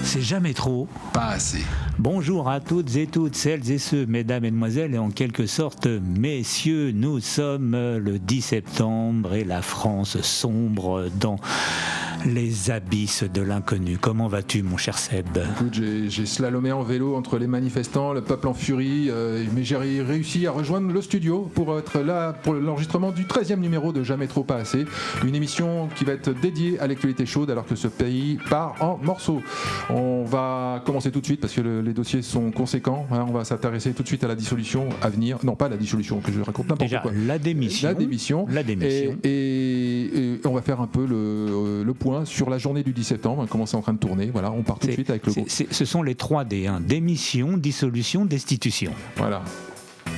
C'est jamais trop. Pas assez. Bonjour à toutes et toutes, celles et ceux, mesdames, mesdemoiselles et en quelque sorte messieurs, nous sommes le 10 septembre et la France sombre dans les abysses de l'inconnu. Comment vas-tu, mon cher Seb ? Écoute, j'ai slalomé en vélo entre les manifestants, le peuple en furie, mais j'ai réussi à rejoindre le studio pour être là pour l'enregistrement du 13e numéro de Jamais trop pas assez, une émission qui va être dédiée à l'actualité chaude alors que ce pays part en morceaux. On va commencer tout de suite parce que les dossiers sont conséquents, hein, on va s'intéresser tout de suite à la dissolution à venir, non pas la dissolution que je raconte n'importe déjà, quoi. La démission. Et on va faire un peu le point sur la journée du 10 septembre, comment c'est en train de tourner. Voilà, on part tout de suite avec le groupe. Ce sont les 3D, hein. Démission, dissolution, destitution. Voilà.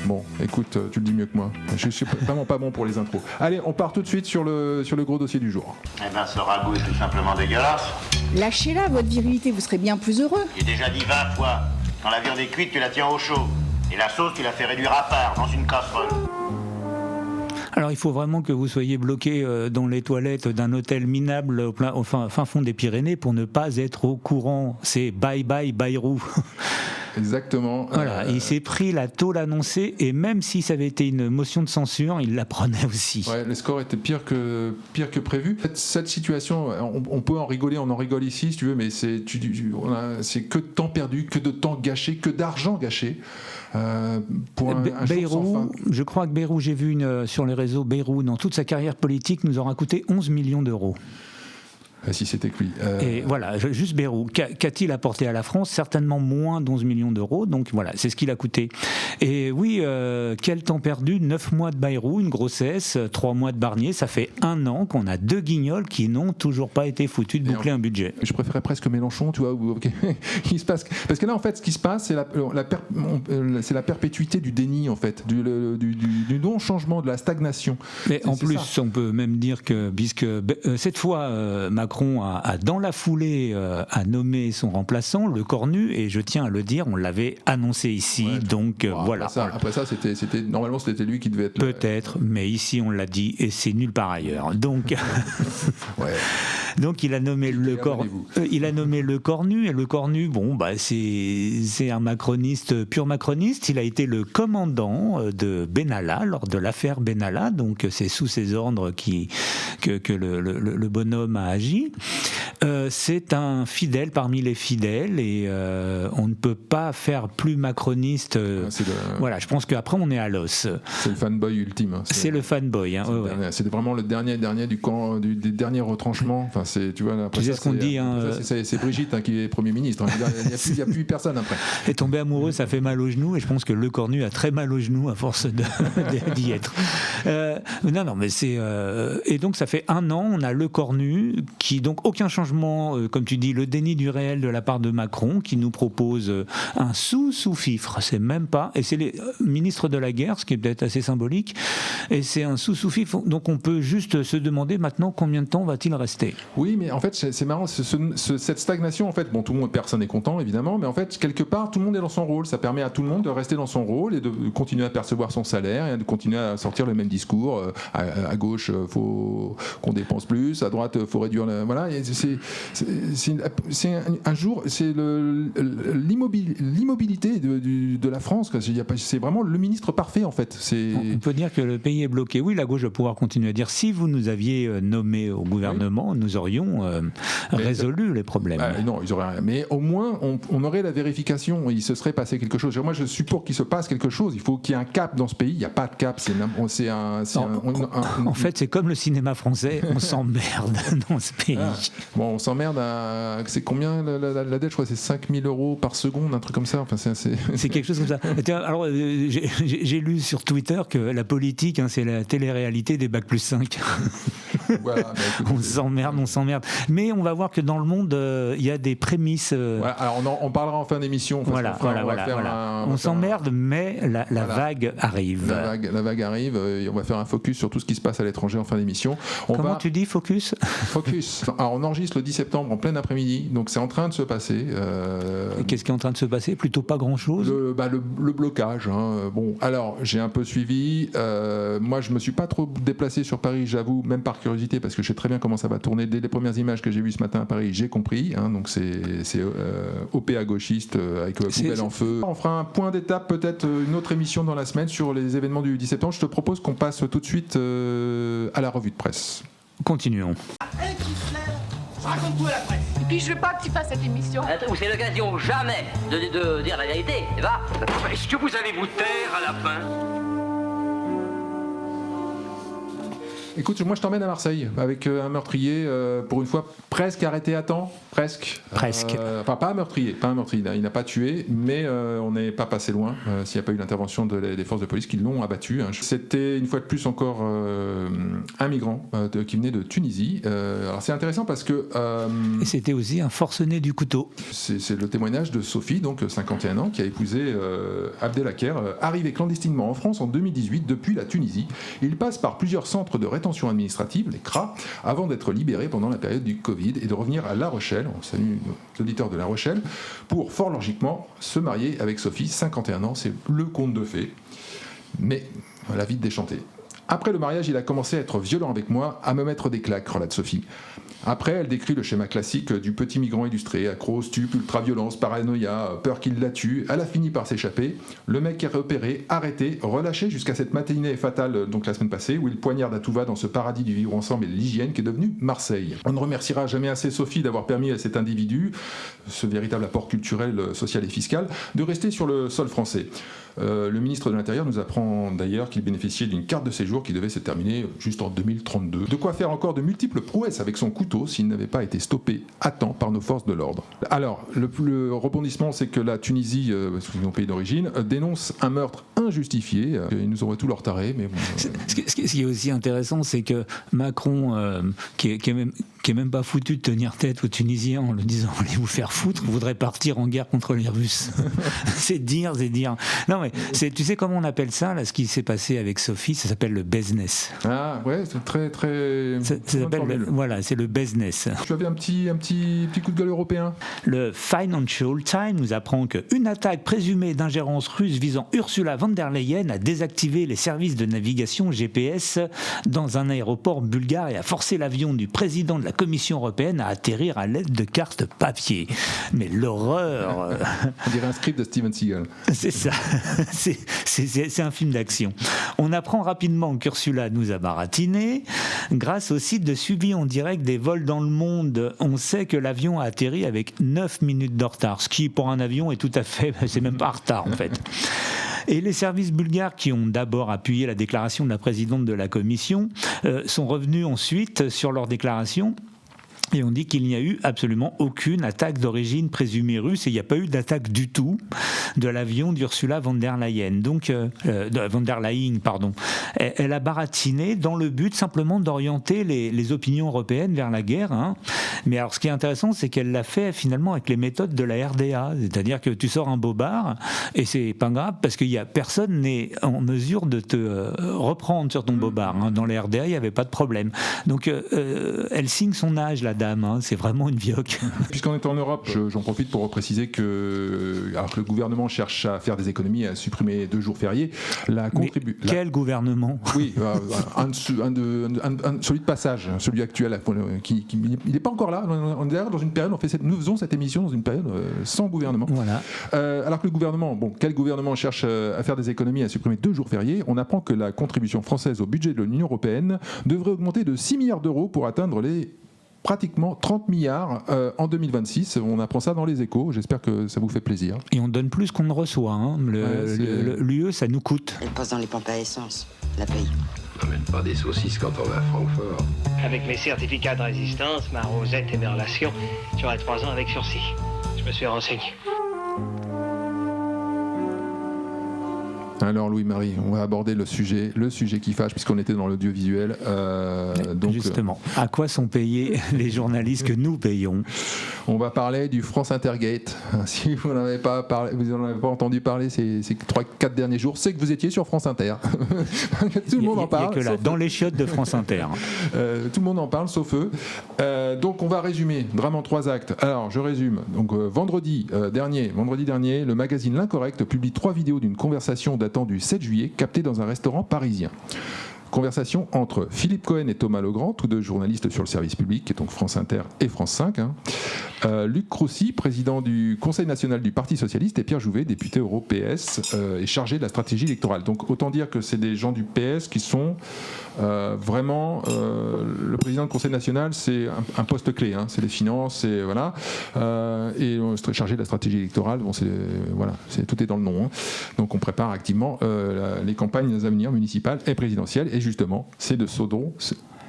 Bon, écoute, tu le dis mieux que moi. Je suis vraiment pas bon pour les intros. Allez, on part tout de suite sur le gros dossier du jour. Eh ben, ce ragoût est tout simplement dégueulasse. Lâchez-la, votre virilité, vous serez bien plus heureux. J'ai déjà dit 20 fois. Quand la viande est cuite, tu la tiens au chaud. Et la sauce, tu la fais réduire à part dans une casserole. Alors il faut vraiment que vous soyez bloqué dans les toilettes d'un hôtel minable au fin fond des Pyrénées pour ne pas être au courant. C'est bye bye Bayrou. Exactement. Voilà, il s'est pris la tôle annoncée et même si ça avait été une motion de censure, il la prenait aussi. Ouais, le score était pire que prévu. Cette situation, on peut en rigoler, on en rigole ici si tu veux, mais c'est que de temps perdu, que de temps gâché, que d'argent gâché. Pour un Bayrou, jour sans fin. je crois que Bayrou, j'ai vu sur les réseaux, Bayrou, dans toute sa carrière politique, nous aura coûté 11 millions d'euros. Si c'était que lui. Et voilà, juste Bayrou. Qu'a-t-il apporté à la France ? Certainement moins d'11 millions d'euros. Donc voilà, c'est ce qu'il a coûté. Et oui, quel temps perdu ? 9 mois de Bayrou, une grossesse, 3 mois de Barnier. Ça fait 1 an qu'on a 2 guignols qui n'ont toujours pas été foutus de boucler un budget. Je préférais presque Mélenchon, tu vois. Il se passe, parce que là, en fait, ce qui se passe, c'est la perpétuité du déni, en fait, du non-changement, de la stagnation. Mais en plus, ça. On peut même dire que, puisque cette fois, Macron a dans la foulée a nommé son remplaçant, Le Cornu, et je tiens à le dire, on l'avait annoncé ici, ouais, donc bon, voilà. Après ça, normalement c'était lui qui devait être... Peut-être, mais ici on l'a dit, et c'est nulle part ailleurs. Donc, ouais. Donc il a nommé Le Cornu, et Le Cornu, bon, bah, c'est un macroniste, pur macroniste. Il a été le commandant de Benalla lors de l'affaire Benalla, donc c'est sous ses ordres que le bonhomme a agi. C'est un fidèle parmi les fidèles et on ne peut pas faire plus macroniste. Voilà, je pense qu'après on est à l'os. C'est le fanboy ultime. Hein. C'est le fanboy. Hein, c'est vraiment le dernier du camp, des derniers retranchements. Enfin, tu vois, après tu sais ce qu'on dit. C'est Brigitte qui est Premier ministre. Il n'y a plus personne après. Et tomber amoureux, ça fait mal aux genoux et je pense que Le Cornu a très mal aux genoux à force d'y être. Non, mais c'est... Et donc ça fait 1 an, on a Le Cornu qui, donc aucun changement, comme tu dis, le déni du réel de la part de Macron qui nous propose un sous-fifre, c'est même pas, et c'est les ministres de la guerre, ce qui est peut-être assez symbolique, et c'est un sous-fifre, donc on peut juste se demander maintenant combien de temps va-t-il rester. Oui, mais en fait c'est marrant, cette stagnation, en fait, bon, tout le monde, personne n'est content évidemment, mais en fait quelque part tout le monde est dans son rôle, ça permet à tout le monde de rester dans son rôle et de continuer à percevoir son salaire et de continuer à sortir le même discours, à gauche faut qu'on dépense plus, à droite faut réduire voilà, c'est un jour, c'est l'immobilité de la France. C'est vraiment le ministre parfait, en fait. On peut dire que le pays est bloqué. Oui, la gauche va pouvoir continuer à dire si vous nous aviez nommé au gouvernement, oui, nous aurions résolu les problèmes. Non, ils auraient rien. Mais au moins, on aurait la vérification. Il se serait passé quelque chose. Moi, je suis pour qu'il se passe quelque chose. Il faut qu'il y ait un cap dans ce pays. Il n'y a pas de cap. En fait, c'est comme le cinéma français. On s'emmerde dans ce pays. Bon, on s'emmerde à... C'est combien la dette ? Je crois que c'est 5 000 € par seconde, un truc comme ça. Enfin, c'est quelque chose comme ça. Alors, j'ai lu sur Twitter que la politique, hein, c'est la télé-réalité des Bac plus 5. Voilà, on s'emmerde. Mais on va voir que dans le monde, il y a des prémices. Voilà, alors on parlera en fin d'émission. Voilà. On s'emmerde, mais la vague arrive. La vague arrive. On va faire un focus sur tout ce qui se passe à l'étranger en fin d'émission. Comment tu dis focus ? Focus. Alors, on enregistre le 10 septembre en plein après-midi, donc c'est en train de se passer. Et qu'est-ce qui est en train de se passer ? Plutôt pas grand-chose. Le blocage. Hein. Bon, alors j'ai un peu suivi. Moi, je me suis pas trop déplacé sur Paris, j'avoue, même par curiosité. curiosité parce que je sais très bien comment ça va tourner. Dès les premières images que j'ai vues ce matin à Paris, j'ai compris. Donc c'est OPA gauchiste avec poubelle en feu. On fera un point d'étape, peut-être une autre émission dans la semaine sur les événements du 10 septembre. Je te propose qu'on passe tout de suite à la revue de presse. Continuons. Raconte-toi la presse. Et puis je veux pas que tu fasses cette émission. Où c'est l'occasion jamais de dire la vérité, va. Est-ce que vous allez vous taire à la fin? Écoute, moi je t'emmène à Marseille avec un meurtrier, pour une fois, presque arrêté à temps. Presque. Enfin, pas un meurtrier, il n'a pas tué, mais on n'est pas passé loin s'il n'y a pas eu l'intervention des forces de police qui l'ont abattu. C'était une fois de plus encore un migrant qui venait de Tunisie. Alors c'est intéressant parce que... Et c'était aussi un forcené du couteau. C'est le témoignage de Sophie, donc 51 ans, qui a épousé Abdelhaker, arrivé clandestinement en France en 2018 depuis la Tunisie. Il passe par plusieurs centres de rétention administrative, les CRA, avant d'être libéré pendant la période du Covid et de revenir à La Rochelle, on salue nos auditeurs de La Rochelle, pour fort logiquement se marier avec Sophie, 51 ans, c'est le conte de fées, mais la vie déchantée. Après le mariage, il a commencé à être violent avec moi, à me mettre des claques, relate Sophie. Après, elle décrit le schéma classique du petit migrant illustré, accro, stup, ultra-violence, paranoïa, peur qu'il la tue. Elle a fini par s'échapper. Le mec est repéré, arrêté, relâché jusqu'à cette matinée fatale, donc la semaine passée, où il poignarde à tout va dans ce paradis du vivre ensemble et de l'hygiène qui est devenu Marseille. On ne remerciera jamais assez Sophie d'avoir permis à cet individu, ce véritable apport culturel, social et fiscal, de rester sur le sol français. Le ministre de l'Intérieur nous apprend d'ailleurs qu'il bénéficiait d'une carte de séjour qui devait se terminer juste en 2032. De quoi faire encore de multiples prouesses avec son couteau s'il n'avait pas été stoppé à temps par nos forces de l'ordre. Alors, le rebondissement, c'est que la Tunisie, c'est mon pays d'origine, dénonce un meurtre injustifié. Ils nous envoient tout leur taré, mais bon... Ce qui est aussi intéressant, c'est que Macron, qui est même pas foutu de tenir tête aux Tunisiens en le disant « allez vous faire foutre », voudrait partir en guerre contre les Russes. c'est dire. Non mais tu sais comment on appelle ça, là, ce qui s'est passé avec Sophie, ça s'appelle le business. Ah ouais, c'est très très... Ça s'appelle voilà, c'est le business. Tu avais un petit coup de gueule européen. Le Financial Times nous apprend qu'une attaque présumée d'ingérence russe visant Ursula von der Leyen a désactivé les services de navigation GPS dans un aéroport bulgare et a forcé l'avion du président de la Commission européenne à atterrir à l'aide de cartes papier. Mais l'horreur... On dirait un script de Steven Seagal. C'est ça. C'est un film d'action. On apprend rapidement qu'Ursula nous a baratiné. Grâce au site de suivi en direct des vols dans le monde, on sait que l'avion a atterri avec 9 minutes de retard, ce qui pour un avion est tout à fait... c'est même pas un retard en fait. Et les services bulgares qui ont d'abord appuyé la déclaration de la présidente de la Commission sont revenus ensuite sur leur déclaration. Et on dit qu'il n'y a eu absolument aucune attaque d'origine présumée russe et il n'y a pas eu d'attaque du tout de l'avion d'Ursula von der Leyen. Donc, von der Leyen, pardon. Elle a baratiné dans le but simplement d'orienter les opinions européennes vers la guerre. Hein. Mais alors, ce qui est intéressant, c'est qu'elle l'a fait finalement avec les méthodes de la RDA. C'est-à-dire que tu sors un bobard et c'est pas grave parce qu'il y a personne n'est en mesure de te reprendre sur ton bobard. Hein. Dans la RDA, il n'y avait pas de problème. Donc, elle signe son âge, la dame, hein, c'est vraiment une vioque. Puisqu'on est en Europe, j'en profite pour préciser que, alors que le gouvernement cherche à faire des économies, à supprimer 2 jours fériés, quel gouvernement ? Oui, celui de passage, celui actuel, il n'est pas encore là. On est d'ailleurs dans une période, nous faisons cette émission dans une période sans gouvernement. Voilà. Alors que le gouvernement, quel gouvernement cherche à faire des économies, à supprimer 2 jours fériés, on apprend que la contribution française au budget de l'Union européenne devrait augmenter de 6 milliards d'euros pour atteindre les pratiquement 30 milliards en 2026. On apprend ça dans les Échos. J'espère que ça vous fait plaisir. Et on donne plus qu'on ne reçoit. Hein. L'UE, ça nous coûte. Elle passe dans les pompes à essence. La paye. On n'amène pas des saucisses quand on va à Francfort. Avec mes certificats de résistance, ma rosette et mes relations, j'aurai 3 ans avec sursis. Je me suis renseigné. Alors Louis-Marie, on va aborder le sujet qui fâche puisqu'on était dans l'audiovisuel. Justement, à quoi sont payés les journalistes que nous payons ? On va parler du France Intergate. Si vous n'en avez pas entendu parler ces 3-4 derniers jours, c'est que vous étiez sur France Inter. Tout le monde en parle. Il n'y a que là, dans les chiottes de France Inter. Tout le monde en parle, sauf eux. Donc on va résumer. Drame en 3 actes. Alors je résume. Donc vendredi dernier, le magazine L'Incorrect publie 3 vidéos d'une conversation datant du 7 juillet captée dans un restaurant parisien. Conversation entre Philippe Cohen et Thomas Legrand, tous deux journalistes sur le service public, qui est donc France Inter et France 5. Luc Crocy, président du Conseil national du Parti socialiste, et Pierre Jouvet, député euro PS, et chargé de la stratégie électorale. Donc autant dire que c'est des gens du PS qui sont vraiment... le président du Conseil national, c'est un poste clé, c'est les finances, et voilà. Et chargé de la stratégie électorale, bon, tout est dans le nom. Donc on prépare activement les campagnes à venir municipales et présidentielles, et justement, c'est de ce dont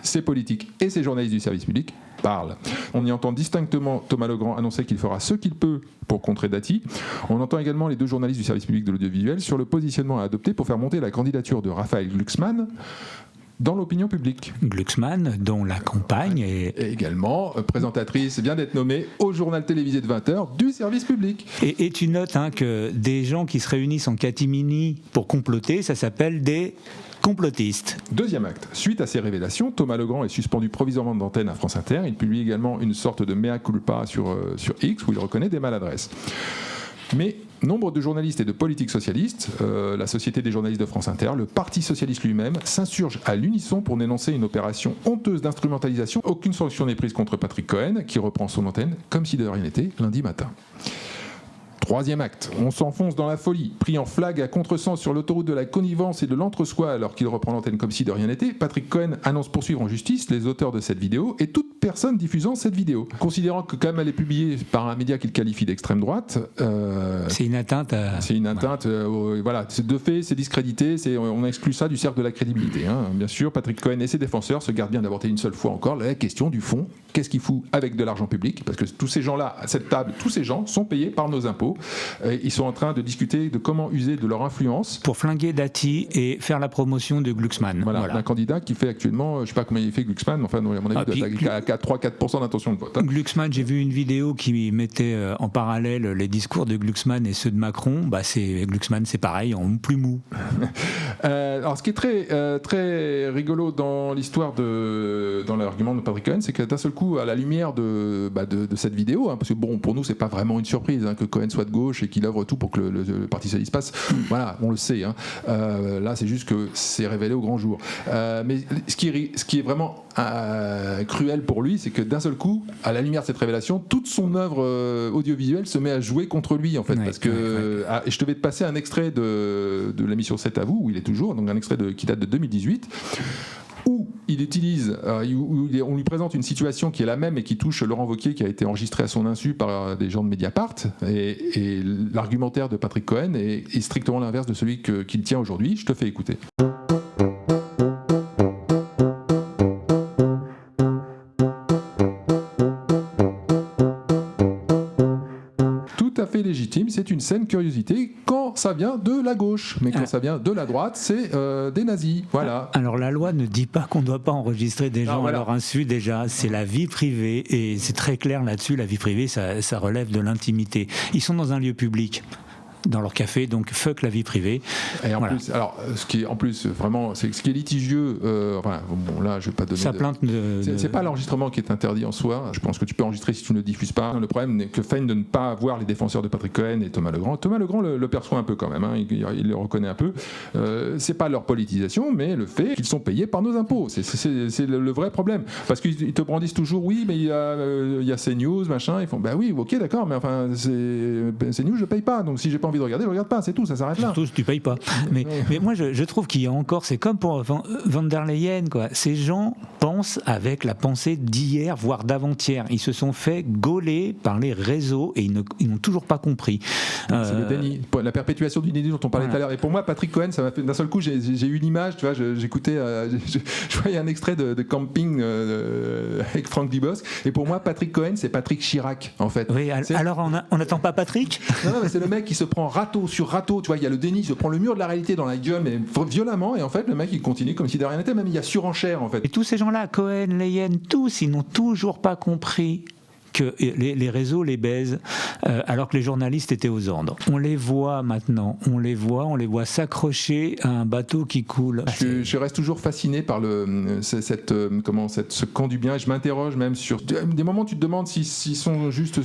ces politiques et ces journalistes du service public parlent. On y entend distinctement Thomas Legrand annoncer qu'il fera ce qu'il peut pour contrer Dati. On entend également les deux journalistes du service public de l'audiovisuel sur le positionnement à adopter pour faire monter la candidature de Raphaël Glucksmann dans l'opinion publique. Glucksmann, dont la compagne est... Et également présentatrice, vient d'être nommée au journal télévisé de 20h du service public. Et tu notes que des gens qui se réunissent en catimini pour comploter, ça s'appelle des complotistes. Deuxième acte. Suite à ces révélations, Thomas Legrand est suspendu provisoirement d'antenne à France Inter. Il publie également une sorte de mea culpa sur X où il reconnaît des maladresses. Mais nombre de journalistes et de politiques socialistes, la Société des journalistes de France Inter, le Parti socialiste lui-même, s'insurgent à l'unisson pour dénoncer une opération honteuse d'instrumentalisation. Aucune sanction n'est prise contre Patrick Cohen, qui reprend son antenne comme si de rien n'était lundi matin. Troisième acte, on s'enfonce dans la folie. Pris en flag à contresens sur l'autoroute de la connivence et de l'entre-soi alors qu'il reprend l'antenne comme si de rien n'était, Patrick Cohen annonce poursuivre en justice les auteurs de cette vidéo et toute personne diffusant cette vidéo. Considérant que comme elle est publiée par un média qu'il qualifie d'extrême droite... c'est une atteinte à... C'est une atteinte, voilà, c'est de fait, c'est discrédité, on exclut ça du cercle de la crédibilité. Bien sûr, Patrick Cohen et ses défenseurs se gardent bien d'aborder une seule fois encore la question du fond. Qu'est-ce qu'il fout avec de l'argent public ? Parce que tous ces gens-là, à cette table, tous ces gens sont payés par nos impôts. Ils sont en train de discuter de comment user de leur influence pour flinguer Dati et faire la promotion de Glucksmann. Voilà. Un candidat qui fait actuellement, je ne sais pas combien il fait Glucksmann, mais enfin, à mon avis, à 3-4% d'intention de vote. Glucksmann, j'ai vu une vidéo qui mettait en parallèle les discours de Glucksmann et ceux de Macron. Glucksmann, c'est pareil, en plus mou. Alors, ce qui est très rigolo dans l'histoire dans l'argument de Patrick Cohen, c'est que d'un seul coup, à la lumière de cette vidéo, parce que bon, pour nous, c'est pas vraiment une surprise que Cohen soit de gauche et qu'il œuvre tout pour que le Parti socialiste passe. Voilà, on le sait. Là, c'est juste que c'est révélé au grand jour. Mais ce qui est vraiment cruel pour lui, c'est que d'un seul coup, à la lumière de cette révélation, toute son œuvre audiovisuelle se met à jouer contre lui, en fait. Parce que et je devais te passer un extrait de l'émission 7 à vous, où il est toujours, donc un extrait qui date de 2018. Où il utilise, on lui présente une situation qui est la même et qui touche Laurent Wauquiez, qui a été enregistré à son insu par des gens de Mediapart, et l'argumentaire de Patrick Cohen est strictement l'inverse de celui qu'il tient aujourd'hui. Je te fais écouter. Tout à fait légitime, c'est une saine curiosité quand ça vient de la gauche, mais quand ça vient de la droite, c'est des nazis. Voilà. Alors la loi ne dit pas qu'on ne doit pas enregistrer des gens à leur insu, déjà, c'est la vie privée, et c'est très clair là-dessus, la vie privée, ça relève de l'intimité. Ils sont dans un lieu public, dans leur café, donc fuck la vie privée. Et en plus, alors, ce qui est en plus vraiment, c'est ce qui est litigieux. Là, je vais pas donner. Sa plainte c'est pas l'enregistrement qui est interdit en soi. Je pense que tu peux enregistrer si tu ne le diffuses pas. Le problème n'est que feignent de ne pas voir les défenseurs de Patrick Cohen et Thomas Legrand. Thomas Legrand le perçoit un peu quand même. Il le reconnaît un peu. C'est pas leur politisation, mais le fait qu'ils sont payés par nos impôts. C'est le vrai problème. Parce qu'ils te brandissent toujours, oui, mais il y a CNews, machin. Ils font, bah oui, ok, d'accord, mais enfin, CNews, je paye pas. Donc si j'ai pas envie de regarder, je regarde pas, c'est tout, ça s'arrête là. Surtout si tu payes pas. Mais moi, je trouve qu'il y a encore, c'est comme pour Van der Leyen, quoi. Ces gens pensent avec la pensée d'hier, voire d'avant-hier. Ils se sont fait gauler par les réseaux et ils n'ont toujours pas compris. C'est le déni, la perpétuation du déni dont on parlait tout à l'heure. Et pour moi, Patrick Cohen, ça m'a fait d'un seul coup, j'ai eu une image, tu vois, j'écoutais, je voyais un extrait de camping avec Franck Dubosc. Et pour moi, Patrick Cohen, c'est Patrick Chirac, en fait. Oui, alors on n'attend pas Patrick ? Non, mais c'est le mec qui se prend râteau sur râteau, tu vois, il y a le déni, il se prend le mur de la réalité dans la gueule, mais violemment, et en fait, le mec, il continue comme si de rien n'était, même il y a surenchère, en fait. Et tous ces gens-là, Cohen, Leyen, tous, ils n'ont toujours pas compris que les réseaux les baisent alors que les journalistes étaient aux ordres. On les voit maintenant, on les voit s'accrocher à un bateau qui coule. Je reste toujours fasciné par ce camp du bien. Je m'interroge même sur des moments où tu te demandes s'ils sont juste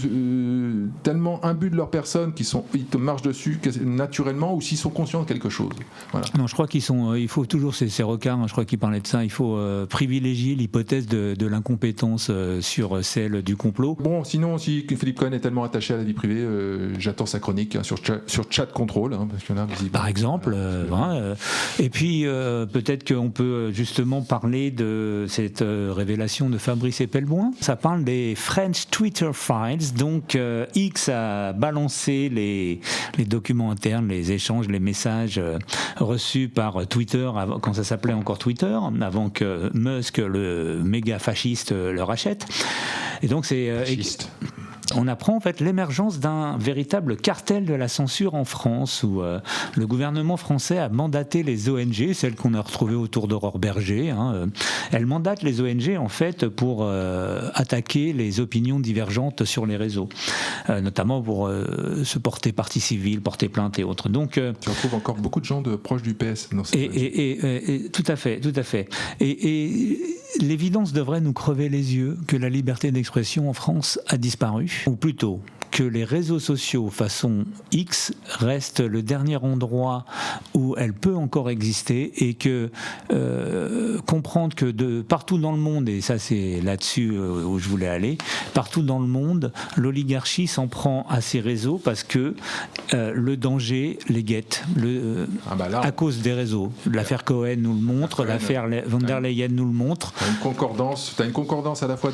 tellement imbus de leur personne ils te marchent dessus naturellement ou s'ils sont conscients de quelque chose. Voilà. Non, je crois il faut toujours, c'est Rocard, je crois qu'il parlait de ça, il faut privilégier l'hypothèse de l'incompétence sur celle du complot. Bon, sinon, si Philippe Cohen est tellement attaché à la vie privée, j'attends sa chronique sur Chat Control, parce que là, par exemple. Et puis, peut-être qu'on peut justement parler de cette révélation de Fabrice Epelboin. Ça parle des French Twitter Files. Donc, X a balancé les documents internes, les échanges, les messages reçus par Twitter, quand ça s'appelait encore Twitter, avant que Musk, le méga fasciste, le rachète. Et donc, on apprend en fait l'émergence d'un véritable cartel de la censure en France où le gouvernement français a mandaté les ONG, celles qu'on a retrouvées autour d'Aurore Berger. Elle mandate les ONG en fait pour attaquer les opinions divergentes sur les réseaux, notamment pour se porter partie civile, porter plainte et autres. Donc, tu retrouves encore beaucoup de gens proches du PS dans cette et tout à fait. Et l'évidence devrait nous crever les yeux que la liberté d'expression en France a disparu, ou plutôt que les réseaux sociaux façon X restent le dernier endroit où elle peut encore exister et que comprendre que de partout dans le monde, et ça c'est là-dessus où je voulais aller, partout dans le monde, l'oligarchie s'en prend à ces réseaux parce que le danger les guette à cause des réseaux. L'affaire Cohen nous le montre, l'affaire von der Leyen nous le montre. T'as une concordance à la fois,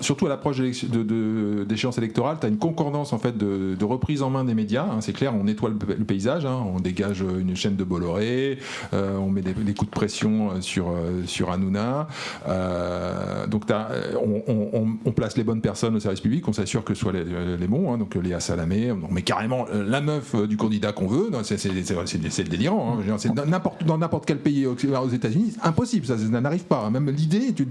surtout à l'approche d'échéance électorale, t'as une concordance en fait de reprise en main des médias, c'est clair, on nettoie le paysage, on dégage une chaîne de Bolloré, on met des coups de pression sur Hanouna, donc on place les bonnes personnes au service public, on s'assure que ce soit les bons, donc Léa Salamé, on met carrément la meuf du candidat qu'on veut, c'est délirant, c'est dans n'importe quel pays aux États-Unis, impossible, ça n'arrive pas, même l'idée, tu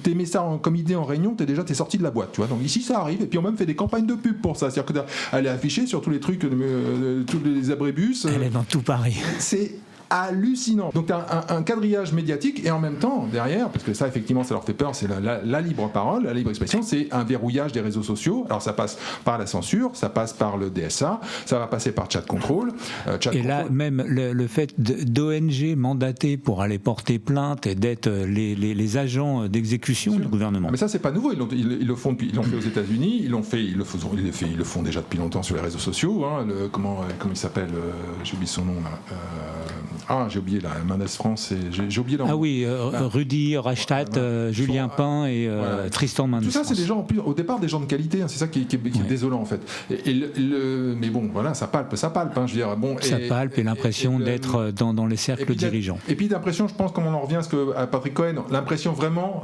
t'aimais ça comme idée en réunion, t'es sorti de la boîte, tu vois. Donc ici ça arrive, et puis on même fait des campagnes de pub pour ça, c'est-à-dire qu'elle est affichée sur tous les trucs, tous les abribus. Elle est dans tout Paris. C'est hallucinant. Donc un quadrillage médiatique et en même temps derrière, parce que ça effectivement ça leur fait peur, c'est la libre parole, la libre expression, c'est un verrouillage des réseaux sociaux. Alors ça passe par la censure, ça passe par le DSA, ça va passer par Chat Control. Là même le fait d'ONG mandatées pour aller porter plainte et d'être les agents d'exécution du gouvernement. Mais ça c'est pas nouveau, ils le font aux États-Unis, ils le font déjà depuis longtemps sur les réseaux sociaux. Comment il s'appelle, j'ai oublié son nom là. J'ai oublié la Mendes France et j'ai oublié leur nom. Ah oui, Rudy Reichstadt, Julien Pain et Tristan Mendes. Tout ça, c'est des gens, au départ, des gens de qualité. C'est ça qui est désolant en fait. Mais bon, voilà, ça palpe. Je veux dire, bon. Ça palpe et l'impression d'être dans les cercles dirigeants. Et puis l'impression, je pense, comme on en revient à Patrick Cohen, l'impression vraiment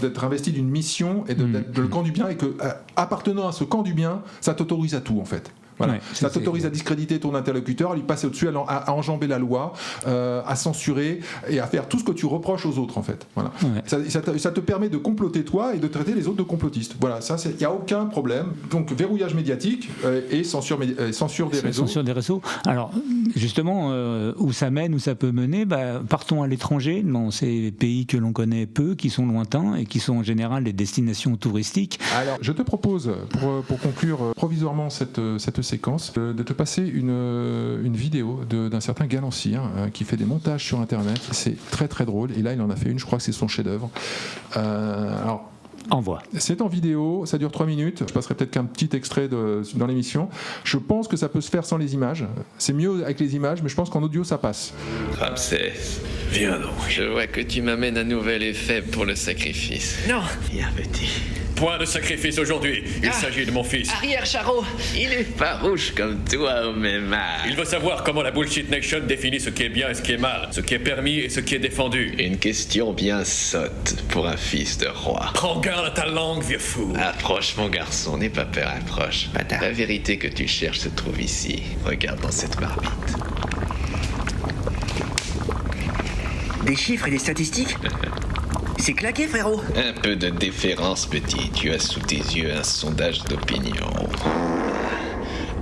d'être investi d'une mission et de le camp du bien, et que appartenant à ce camp du bien, ça t'autorise à tout en fait. Voilà. Ouais, ça t'autorise à discréditer ton interlocuteur, à lui passer au-dessus, à enjamber la loi, à censurer et à faire tout ce que tu reproches aux autres en fait. Voilà. Ouais. Ça te permet de comploter toi et de traiter les autres de complotistes. Voilà, ça il n'y a aucun problème. Donc verrouillage médiatique et censure des réseaux. Censure des réseaux. Alors justement, où ça mène, où ça peut mener, partons à l'étranger, dans ces pays que l'on connaît peu, qui sont lointains et qui sont en général des destinations touristiques. Alors je te propose, pour conclure provisoirement cette séquence, de te passer une vidéo d'un certain Galancy qui fait des montages sur internet. C'est très très drôle, et là il en a fait une, je crois que c'est son chef-d'œuvre. Alors envoie. C'est en vidéo, ça dure 3 minutes. Je passerai peut-être qu'un petit extrait dans l'émission. Je pense que ça peut se faire sans les images. C'est mieux avec les images, mais je pense qu'en audio ça passe. Ramsès, viens donc. Je vois que tu m'amènes un nouvel effet pour le sacrifice. Non. Viens, petit. Point de sacrifice aujourd'hui. Il s'agit de mon fils. Arrière, Charo. Il est farouche comme toi au même âge. Il veut savoir comment la Bullshit Nation définit ce qui est bien et ce qui est mal, ce qui est permis et ce qui est défendu. Une question bien sotte pour un fils de roi. Prends garde à ta langue, vieux fou. Approche, mon garçon, n'aie pas peur, approche. La vérité que tu cherches se trouve ici. Regarde dans cette marmite. Des chiffres et des statistiques? C'est claqué, frérot. Un peu de déférence, petit. Tu as sous tes yeux un sondage d'opinion.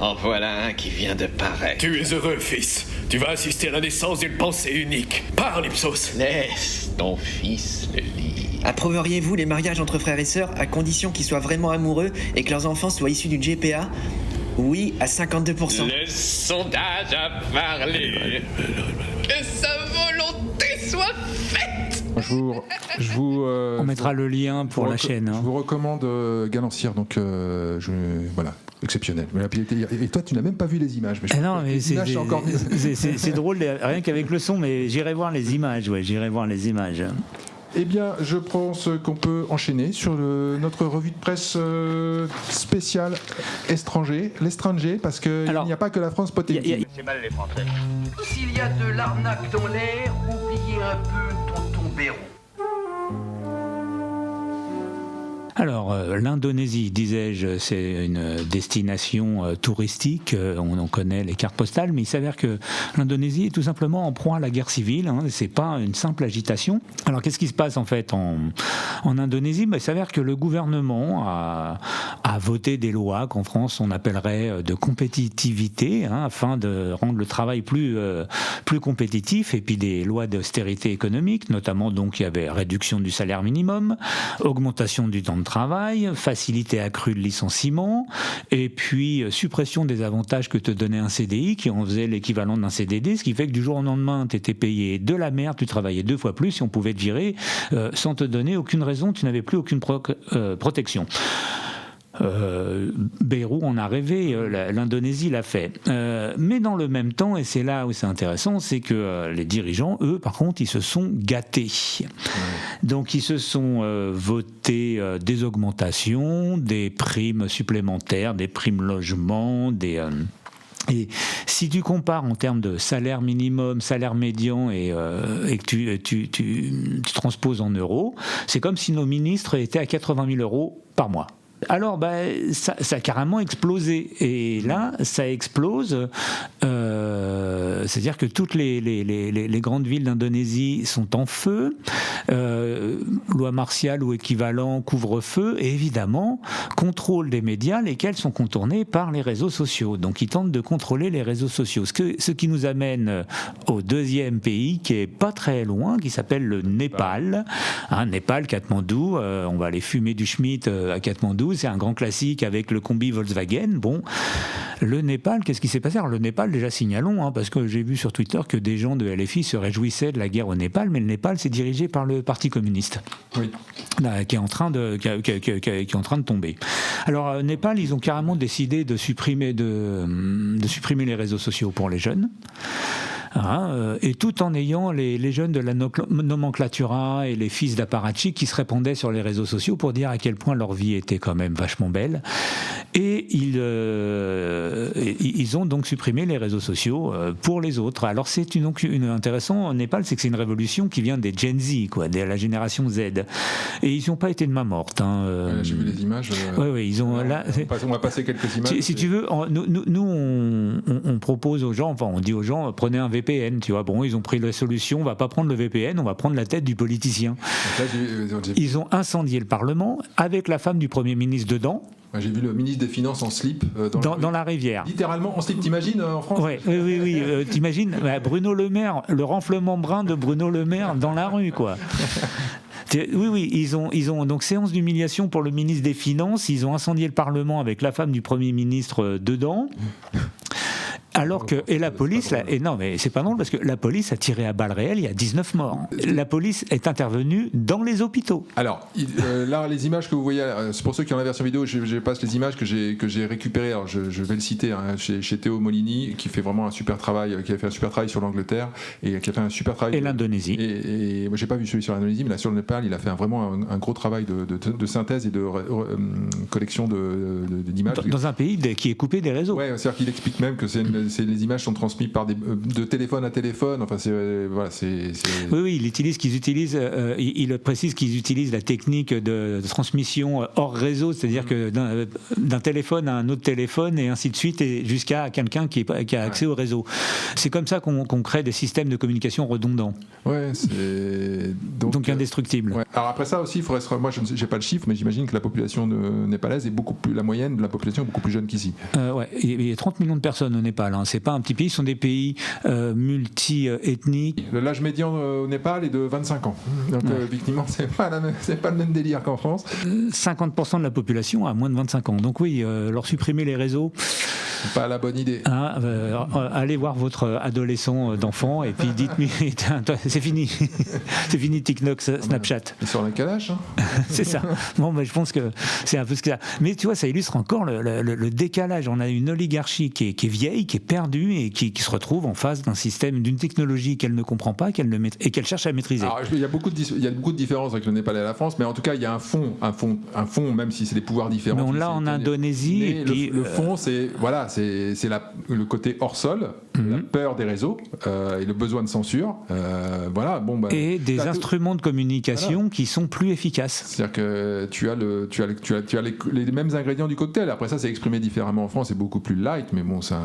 En voilà un qui vient de paraître. Tu es heureux, fils. Tu vas assister à la naissance d'une pensée unique. Parle, Ipsos. Laisse ton fils le lire. Approuveriez-vous les mariages entre frères et sœurs à condition qu'ils soient vraiment amoureux et que leurs enfants soient issus d'une GPA ? Oui, à 52%. Le sondage a parlé. Que sa volonté soit faite. On mettra le lien pour la chaîne. Je vous recommande Galancière, donc voilà, exceptionnel. Et toi, tu n'as même pas vu les images. Mais non, mais c'est drôle, rien qu'avec le son, mais j'irai voir les images. Ouais, j'irai voir les images. Eh bien, je pense qu'on peut enchaîner sur notre revue de presse spéciale l'étranger, parce qu'il n'y a pas que la France potentielle. C'est mal les Français. S'il y a de l'arnaque dans l'air, oubliez un peu tonton Béraud. Alors, l'Indonésie, disais-je, c'est une destination touristique. On connaît les cartes postales, mais il s'avère que l'Indonésie est tout simplement en proie à la guerre civile. C'est pas une simple agitation. Alors, qu'est-ce qui se passe en fait en Indonésie ? Il s'avère que le gouvernement a voté des lois qu'en France on appellerait de compétitivité, afin de rendre le travail plus compétitif, et puis des lois d'austérité économique, notamment donc il y avait réduction du salaire minimum, augmentation du temps de travail, facilité accrue de licenciement, et puis suppression des avantages que te donnait un CDI, qui en faisait l'équivalent d'un CDD, ce qui fait que du jour au lendemain, tu étais payé de la merde, tu travaillais 2 fois plus, et on pouvait te virer sans te donner aucune raison, tu n'avais plus aucune protection. Beyrouth en a rêvé, l'Indonésie l'a fait. Mais dans le même temps, et c'est là où c'est intéressant, c'est que les dirigeants, eux, par contre, ils se sont gâtés. Donc ils se sont votés des augmentations, des primes supplémentaires, des primes logement, et si tu compares en termes de salaire minimum, salaire médian et que tu transposes en euros, c'est comme si nos ministres étaient à 80 000 euros par mois. Alors, ça a carrément explosé. Et là, ça explose. C'est-à-dire que toutes les grandes villes d'Indonésie sont en feu. Loi martiale ou équivalent, couvre-feu. Et évidemment, contrôle des médias, lesquels sont contournés par les réseaux sociaux. Donc, ils tentent de contrôler les réseaux sociaux. Ce qui nous amène au deuxième pays, qui est pas très loin, qui s'appelle le Népal. Népal, Katmandou. On va aller fumer du Schmitt à Katmandou. C'est un grand classique avec le combi Volkswagen. Bon, le Népal, qu'est-ce qui s'est passé ? Alors le Népal, déjà signalons, parce que j'ai vu sur Twitter que des gens de LFI se réjouissaient de la guerre au Népal, mais le Népal, c'est dirigé par le Parti communiste, qui est en train de tomber. Alors Népal, ils ont carrément décidé de supprimer les réseaux sociaux pour les jeunes. Et tout en ayant les jeunes de la nomenclatura et les fils d'apparatchiks qui se répandaient sur les réseaux sociaux pour dire à quel point leur vie était quand même vachement belle. Et ils ont donc supprimé les réseaux sociaux pour les autres. Alors c'est intéressant au Népal, c'est que c'est une révolution qui vient des Gen Z, de la génération Z. Et ils n'ont pas été de main morte. J'ai vu les images. Oui, ils ont. Là, on va passer quelques images. Si tu veux, nous on propose aux gens, on dit aux gens, prenez un VPN, tu vois. Bon, ils ont pris la solution, on va pas prendre le VPN, on va prendre la tête du politicien. Là, ils ont incendié le Parlement avec la femme du Premier ministre dedans. J'ai vu le ministre des Finances en slip dans la rivière. Littéralement en slip, t'imagines en France ? Oui. T'imagines Bruno Le Maire, le renflement brun de Bruno Le Maire dans la rue, quoi. Oui, ils ont donc séance d'humiliation pour le ministre des Finances. Ils ont incendié le Parlement avec la femme du Premier ministre dedans. Alors que, et la police, non mais c'est pas drôle parce que la police a tiré à balles réelles, il y a 19 morts. La police est intervenue dans les hôpitaux. Alors, là, les images que vous voyez, c'est pour ceux qui ont la version vidéo, je passe les images que j'ai récupérées. Alors, je vais le citer, chez Théo Molini, qui fait vraiment un super travail, qui a fait un super travail sur l'Angleterre et qui a fait un super travail. Et l'Indonésie. Et moi, j'ai pas vu celui sur l'Indonésie, mais là sur le Népal, il a fait vraiment un gros travail de synthèse et de collection d'images. Dans un pays qui est coupé des réseaux. Ouais, c'est-à-dire qu'il explique même que c'est une les images sont transmises par de téléphone à téléphone. Enfin, Oui, il précise qu'ils utilisent la technique de transmission hors réseau, c'est-à-dire que d'un téléphone à un autre téléphone et ainsi de suite, et jusqu'à quelqu'un qui a accès au réseau. C'est comme ça qu'on crée des systèmes de communication redondants. Ouais, c'est donc indestructibles. Ouais. Alors après ça aussi, moi je n'ai pas le chiffre, mais j'imagine que la population népalaise est la moyenne de la population est beaucoup plus jeune qu'ici. Il y a 30 millions de personnes au Népal. Hein. C'est pas un petit pays, ce sont des pays multi-ethniques. L'âge médian au Népal est de 25 ans. Donc effectivement, c'est pas le même délire qu'en France. 50% de la population a moins de 25 ans. Donc oui, leur supprimer les réseaux. C'est pas la bonne idée. Allez voir votre adolescent d'enfant et puis dites-lui c'est fini. C'est fini TikTok, Snapchat. Ils sont en calage, hein. C'est ça. Bon, je pense que c'est un peu ce que ça. Mais tu vois, ça illustre encore le décalage. On a une oligarchie qui est vieille, qui est perdue et qui se retrouve en face d'un système, d'une technologie qu'elle ne comprend pas et qu'elle cherche à maîtriser. Alors, il y a beaucoup de différences avec le Népal et la France, mais en tout cas, il y a un fond, même si c'est des pouvoirs différents. Mais on l'a en Indonésie. Et puis, le fond, c'est le côté hors sol, la peur des réseaux et le besoin de censure. Et des instruments de communication qui sont plus efficaces. C'est-à-dire que tu as les mêmes ingrédients du cocktail. Après ça, c'est exprimé différemment en France, c'est beaucoup plus light, mais bon, ça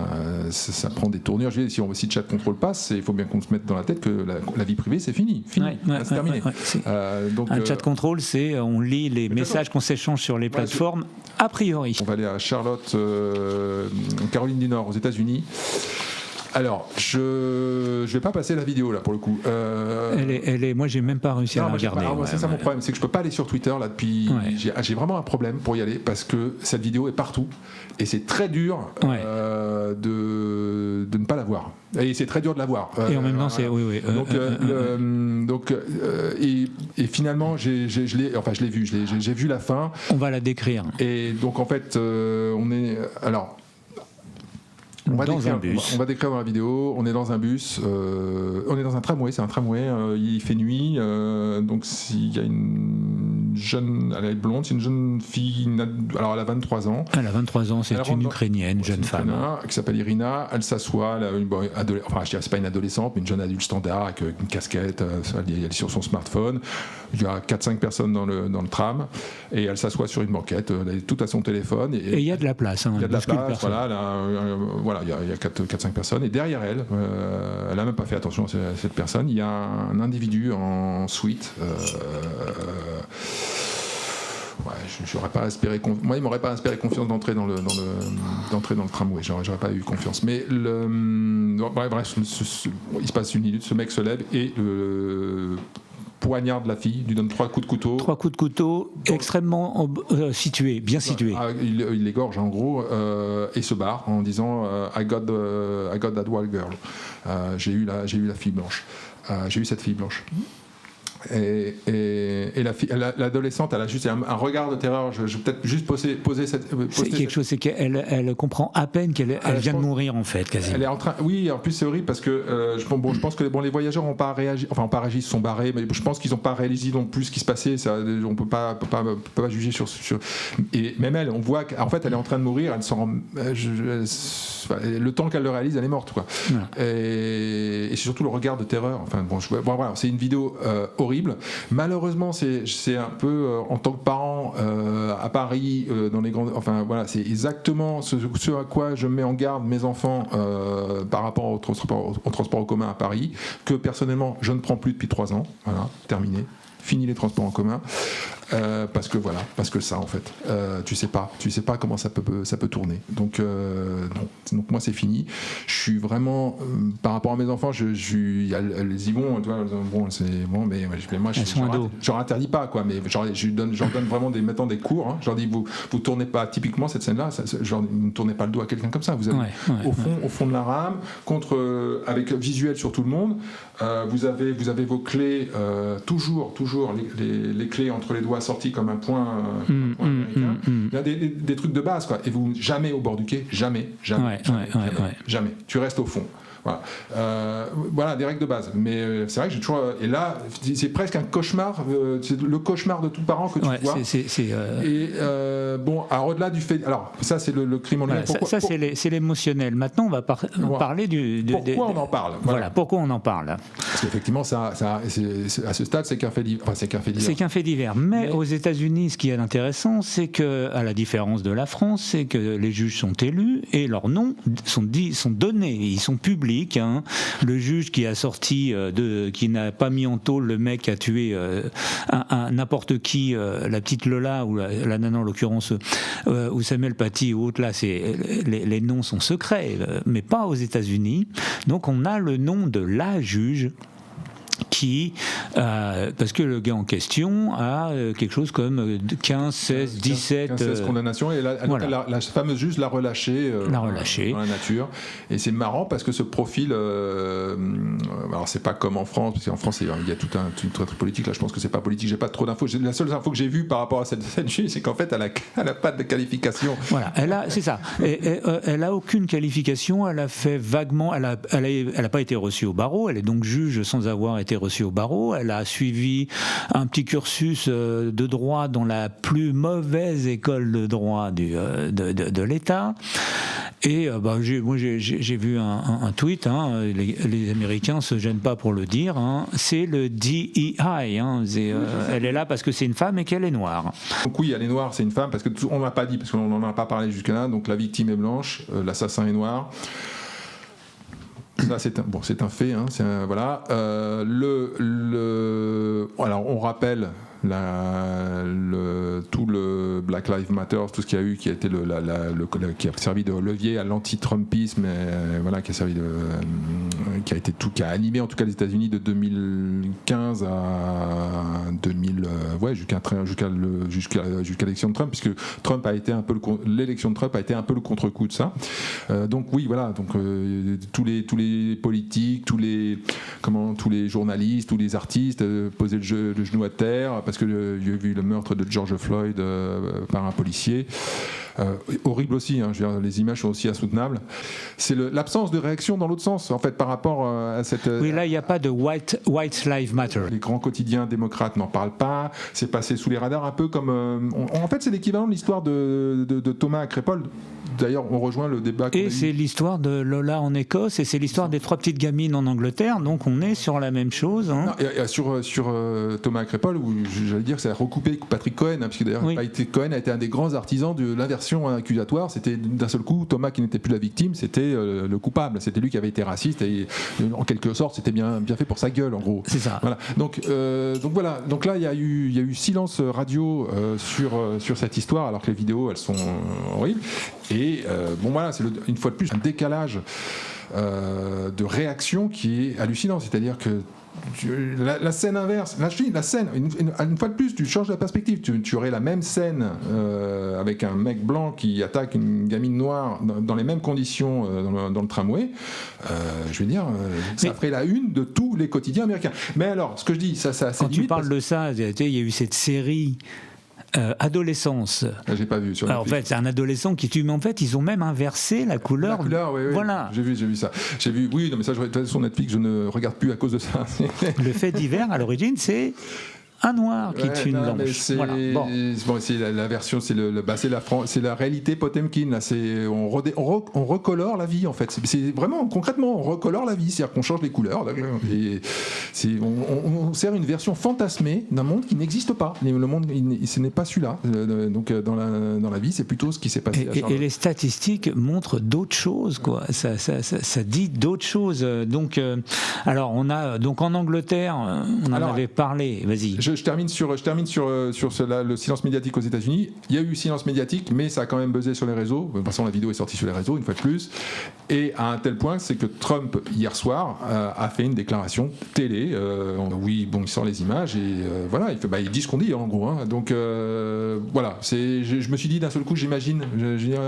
prend des tournures. Si chat contrôle passe, il faut bien qu'on se mette dans la tête que la vie privée, c'est fini. C'est terminé. Un chat contrôle, c'est on lit les messages qu'on s'échange sur les plateformes, a priori. On va aller à Charlotte, Caroline du Nord, aux États-Unis. Alors, je vais pas passer la vidéo là pour le coup. Moi, j'ai même pas réussi à la regarder. C'est ça mon problème, c'est que je peux pas aller sur Twitter là depuis. J'ai vraiment un problème pour y aller parce que cette vidéo est partout et c'est très dur de ne pas la voir. Et c'est très dur de la voir. Et en même temps, c'est et finalement, je l'ai vu. J'ai vu la fin. On va la décrire. Et donc en fait, on est alors. On va décrire dans la vidéo, on est dans un bus, on est dans un tramway, c'est un tramway, il fait nuit, donc s'il y a une jeune, elle est blonde, c'est une jeune fille, alors elle a 23 ans. Elle a 23 ans, c'est une Ukrainienne, jeune femme. Qui s'appelle Irina, elle s'assoit, c'est pas une adolescente, mais une jeune adulte standard avec une casquette, elle est sur son smartphone, il y a 4-5 personnes dans le tram, et elle s'assoit sur une banquette, elle est toute à son téléphone. Et il y a de la place. Il y a de la place, voilà, il y a 4-5 personnes, et derrière elle, elle n'a même pas fait attention à cette personne, il y a un individu en suite. J'aurais pas espéré moi, il m'aurait pas inspiré confiance d'entrer dans le tramway. J'aurais pas eu confiance. Mais bref, il se passe une minute, ce mec se lève et poignarde la fille, lui donne 3 coups de couteau. 3 coups de couteau extrêmement situés, bien situés. Il l'égorge en gros et se barre en disant I got that wild girl. J'ai eu la fille blanche. J'ai eu cette fille blanche. Et l'adolescente, elle a juste un regard de terreur. Je vais peut-être juste poser c'est quelque chose, c'est qu'elle comprend à peine qu'elle vient de mourir en fait, quasiment. Elle est en train. Oui, en plus c'est horrible parce que je pense que les voyageurs n'ont pas réagi. Enfin, pas réagi, ils se sont barrés, mais je pense qu'ils n'ont pas réalisé non plus ce qui se passait. On peut pas juger sur. Et même elle, on voit qu'en fait, elle est en train de mourir. Elle s'en le temps qu'elle le réalise, elle est morte, quoi. Ouais. Et c'est surtout le regard de terreur. Enfin, voilà, c'est une vidéo horrible. Malheureusement, c'est un peu en tant que parent à Paris, dans les grandes. Enfin voilà, c'est exactement ce à quoi je mets en garde mes enfants par rapport au transport en commun à Paris, que personnellement je ne prends plus depuis 3 ans. Voilà, terminé. Fini les transports en commun. Parce que ça en fait tu sais pas comment ça peut tourner, donc moi c'est fini. Je suis vraiment par rapport à mes enfants, ils y vont, tu vois, c'est bon, mais moi je leur interdis pas, quoi, mais je leur donne vraiment des cours, hein. Je leur dis vous tournez pas, typiquement cette scène là, ne tournez pas le dos à quelqu'un comme ça, vous avez au fond de la rame avec visuel sur tout le monde, vous avez vos clés, toujours les clés entre les doigts sortis comme un point américain. Il y a des trucs de base, quoi. Et vous jamais au bord du quai, jamais. Tu restes au fond. Voilà, des règles de base. Mais c'est vrai que j'ai toujours... Et là, c'est presque un cauchemar. C'est le cauchemar de tout parent que tu vois. Et bon, alors au-delà du fait... Alors, ça, c'est le crime en lui-même. Ça, c'est l'émotionnel. Maintenant, on va parler pourquoi on en parle. Voilà, pourquoi on en parle. Parce qu'effectivement, à ce stade, c'est qu'un fait divers. Enfin, c'est qu'un fait divers. Mais aux États-Unis, ce qui est intéressant, c'est que, à la différence de la France, c'est que les juges sont élus et leurs noms sont donnés, ils sont publics. Hein. Le juge qui a sorti, qui n'a pas mis en tôle le mec qui a tué n'importe qui, la petite Lola ou la nana en l'occurrence, ou Samuel Paty ou autre, là, les noms sont secrets, mais pas aux États-Unis. Donc on a le nom de la juge qui, parce que le gars en question a quelque chose comme 15, 16, 17... 15, 16 condamnations, et la fameuse juge l'a relâché dans la nature. Et c'est marrant parce que ce profil, alors c'est pas comme en France, parce qu'en France il y a tout un truc politique, là je pense que c'est pas politique, j'ai pas trop d'infos. La seule info que j'ai vue par rapport à cette juge, c'est qu'en fait elle a pas de qualification. Voilà, c'est ça. Elle a aucune qualification, elle a fait vaguement, elle a pas été reçue au barreau, elle est donc juge sans avoir été reçue au barreau, elle a suivi un petit cursus de droit dans la plus mauvaise école de droit de l'État. Et j'ai vu un tweet, hein, les Américains se gênent pas pour le dire, hein, c'est le DEI, hein, elle est là parce que c'est une femme et qu'elle est noire. Donc oui, elle est noire, c'est une femme, parce qu'on ne l'a pas dit, parce qu'on n'en a pas parlé jusque-là, donc la victime est blanche, l'assassin est noir. Ça, c'est un fait, hein, voilà. Alors on rappelle tout le Black Lives Matter, tout ce qu'il y a eu, qui a été qui a servi de levier à l'anti-Trumpisme, voilà, qui a animé en tout cas les États-Unis de 2015 à 2000, jusqu'à l'élection de Trump, puisque Trump a été l'élection de Trump a été un peu le contre-coup de ça. Donc oui, voilà, donc tous les politiques, tous les journalistes, tous les artistes posaient le genou à terre parce que j'ai vu le meurtre de George Floyd par un policier. Horrible aussi, hein, je veux dire, les images sont aussi insoutenables. C'est l'absence de réaction dans l'autre sens, en fait, par rapport à cette... Oui, là, il n'y a pas de White Lives Matter. Les grands quotidiens démocrates n'en parlent pas, c'est passé sous les radars, un peu comme... en fait, c'est l'équivalent de l'histoire de Thomas Crépol. D'ailleurs, on rejoint le débat. Et c'est l'histoire de Lola en Écosse, et c'est l'histoire des 3 petites gamines en Angleterre, donc on est sur la même chose. Hein. Non, sur Thomas Crépol, où j'allais dire que ça a recoupé Patrick Cohen, hein, parce que d'ailleurs Cohen a été un des grands artisans de l'inversion accusatoire. C'était d'un seul coup Thomas qui n'était plus la victime, c'était le coupable, c'était lui qui avait été raciste, et en quelque sorte c'était bien fait pour sa gueule, en gros. C'est ça. Voilà. Donc voilà. Donc là il y a eu silence radio sur cette histoire, alors que les vidéos elles sont horribles. Et voilà, c'est une fois de plus un décalage de réaction qui est hallucinant. C'est-à-dire que la scène inverse, la scène, une fois de plus, tu changes la perspective. Tu aurais la même scène avec un mec blanc qui attaque une gamine noire dans les mêmes conditions dans le tramway. Je veux dire, ça ferait la une de tous les quotidiens américains. Mais alors, ce que je dis, ça quand tu parles de ça, il y a eu cette série. Adolescence. J'ai pas vu. Alors, en fait, c'est un adolescent qui tue, mais en fait, ils ont même inversé la couleur. La couleur, oui. Voilà. J'ai vu ça. Oui, non, mais ça, de toute façon, sur Netflix, je ne regarde plus à cause de ça. Le fait divers, à l'origine, c'est un noir qui tue une blanche. Voilà. C'est la version, c'est la réalité Potemkin. Là, on recolore la vie, en fait. C'est vraiment concrètement, on recolore la vie, c'est-à-dire qu'on change les couleurs. Et on sert une version fantasmée d'un monde qui n'existe pas. Le monde, ce n'est pas celui-là. Donc dans la vie, c'est plutôt ce qui s'est passé. Et les statistiques montrent d'autres choses, quoi. Ça dit d'autres choses. Donc, alors on a donc en Angleterre, on en avait parlé. Vas-y. Je termine sur le silence médiatique aux États-Unis. Il y a eu silence médiatique, mais ça a quand même buzzé sur les réseaux. De toute façon, la vidéo est sortie sur les réseaux, une fois de plus. Et à un tel point, c'est que Trump, hier soir, a fait une déclaration télé. Il sort les images et voilà, il dit ce qu'on dit, en gros. Hein. Donc voilà, je me suis dit d'un seul coup, j'imagine,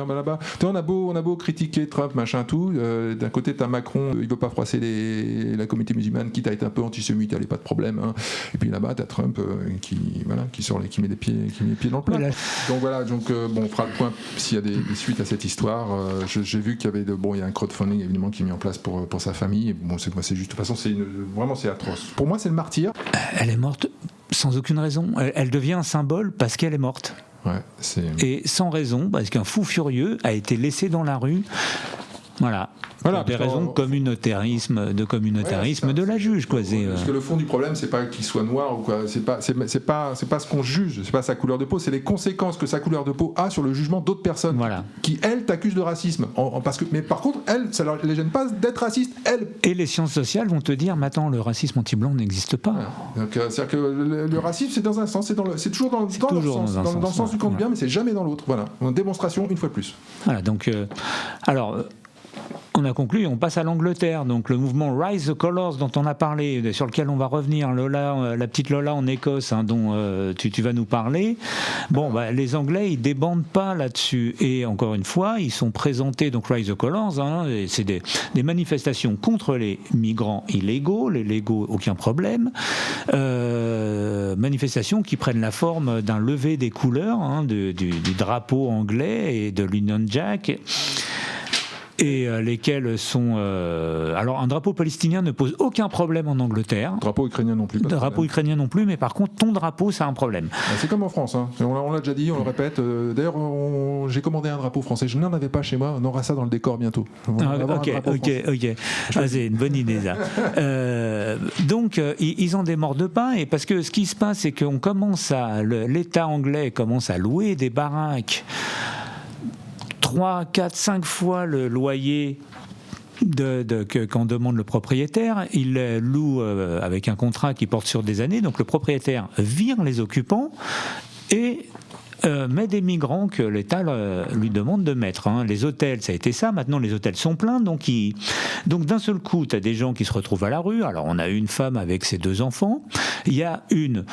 là-bas. On a beau critiquer Trump, machin, tout. D'un côté, t'as Macron, il veut pas froisser la communauté musulmane, quitte à être un peu antisémite, allez, pas de problème. Hein. Et puis là-bas, t'as Trump Trump qui met les pieds dans le plat. Voilà. Donc on fera le point s'il y a des suites à cette histoire. J'ai vu qu'il y avait il y a un crowdfunding évidemment qui est mis en place pour sa famille. Et bon, c'est juste, de toute façon, vraiment c'est atroce. Pour moi, c'est le martyr. Elle est morte sans aucune raison. Elle devient un symbole parce qu'elle est morte. Ouais, et sans raison, parce qu'un fou furieux a été laissé dans la rue. Voilà, pour des raisons de communautarisme de la juge, quoi. Parce que le fond du problème, c'est pas qu'il soit noir ou quoi. C'est pas ce qu'on juge, c'est pas sa couleur de peau, c'est les conséquences que sa couleur de peau a sur le jugement d'autres personnes qui elles t'accusent de racisme. Mais par contre, elles, ça les gêne pas d'être racistes. Elles. Et les sciences sociales vont te dire, maintenant, le racisme anti-blanc n'existe pas. Ouais. Donc, c'est-à-dire que le racisme, c'est dans un sens, c'est toujours dans le sens du compte bien, mais c'est jamais dans l'autre. Voilà, une démonstration une fois de plus. Voilà, donc on a conclu, on passe à l'Angleterre. Donc le mouvement Rise the Colours dont on a parlé, sur lequel on va revenir, Lola, la petite Lola en Écosse, dont tu vas nous parler. Bon, les Anglais, ils débandent pas là-dessus. Et encore une fois, ils sont présentés, donc Rise the Colours, c'est des manifestations contre les migrants illégaux, les légaux, aucun problème. Manifestations qui prennent la forme d'un lever des couleurs, du drapeau anglais et de l'Union Jack. Et lesquels sont... alors, un drapeau palestinien ne pose aucun problème en Angleterre. Drapeau ukrainien non plus. Drapeau ukrainien non plus, mais par contre, ton drapeau, c'est un problème. C'est comme en France. On l'a déjà dit, on le répète. D'ailleurs, j'ai commandé un drapeau français. Je n'en avais pas chez moi. On aura ça dans le décor bientôt. Ok. C'est une bonne idée, ça. Donc, ils en démordent pas. Et parce que ce qui se passe, c'est qu'on l'État anglais commence à louer des baraques 3, 4, 5 fois le loyer qu'en demande le propriétaire. Il loue avec un contrat qui porte sur des années. Donc le propriétaire vire les occupants et met des migrants que l'État lui demande de mettre. Les hôtels, ça a été ça. Maintenant, les hôtels sont pleins. Donc d'un seul coup, tu as des gens qui se retrouvent à la rue. Alors, on a une femme avec ses 2 enfants. Il y a une